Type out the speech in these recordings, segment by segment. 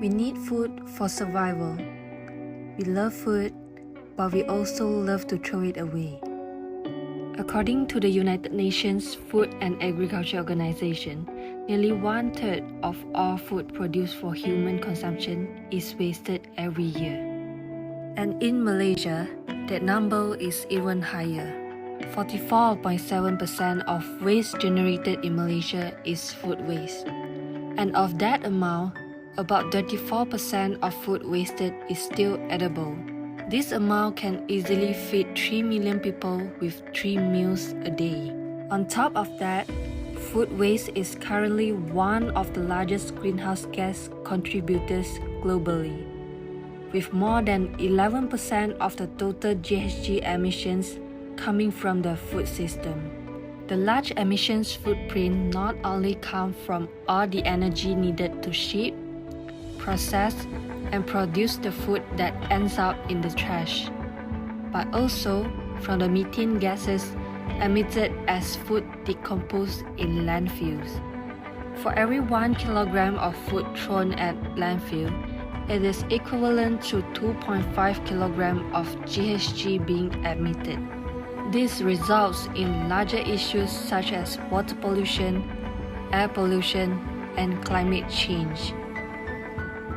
We need food for survival. We love food, but we also love to throw it away. According to the United Nations Food and Agriculture Organization, nearly 1/3 of all food produced for human consumption is wasted every year. And in Malaysia, that number is even higher. 44.7% of waste generated in Malaysia is food waste. And of that amount, about 34% of food wasted is still edible. This amount can easily feed 3 million people with 3 meals a day. On top of that, food waste is currently one of the largest greenhouse gas contributors globally, with more than 11% of the total GHG emissions coming from the food system. The large emissions footprint not only comes from all the energy needed to ship, process, and produce the food that ends up in the trash, but also from the methane gases emitted as food decomposed in landfills. For every 1 kilogram of food thrown at landfill, it is equivalent to 2.5 kilograms of GHG being emitted. This results in larger issues such as water pollution, air pollution, and climate change.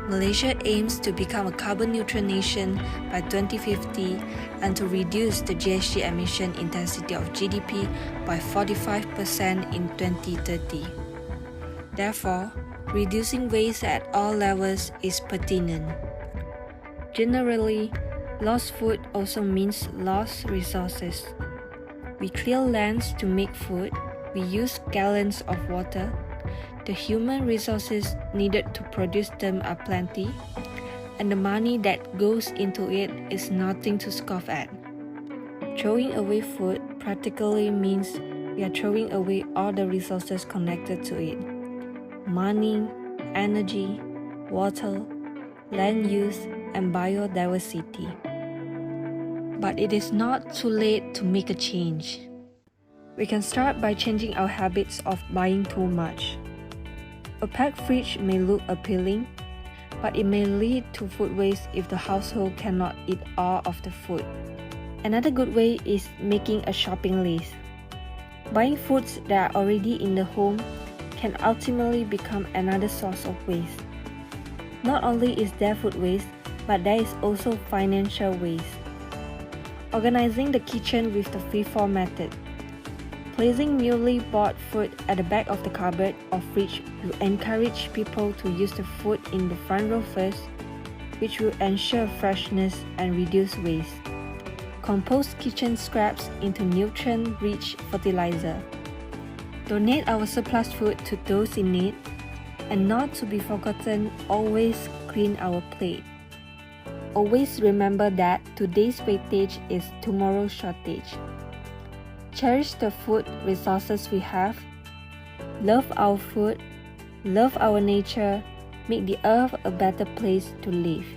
Malaysia aims to become a carbon neutral nation by 2050 and to reduce the GHG emission intensity of GDP by 45% in 2030. Therefore, reducing waste at all levels is pertinent. Generally, lost food also means lost resources. We clear lands to make food, we use gallons of water, the human resources needed to produce them are plenty, and the money that goes into it is nothing to scoff at. Throwing away food practically means we are throwing away all the resources connected to it: money, energy, water, land use, and biodiversity. But it is not too late to make a change. We can start by changing our habits of buying too much. A packed fridge may look appealing, but it may lead to food waste if the household cannot eat all of the food. Another good way is making a shopping list. Buying foods that are already in the home can ultimately become another source of waste. Not only is there food waste, but there is also financial waste. Organizing the kitchen with the FIFO method. Placing newly bought food at the back of the cupboard or fridge will encourage people to use the food in the front row first, which will ensure freshness and reduce waste. Compost kitchen scraps into nutrient-rich fertilizer. Donate our surplus food to those in need, and not to be forgotten, always clean our plate. Always remember that today's wastage is tomorrow's shortage. Cherish the food resources we have, love our food, love our nature, make the earth a better place to live.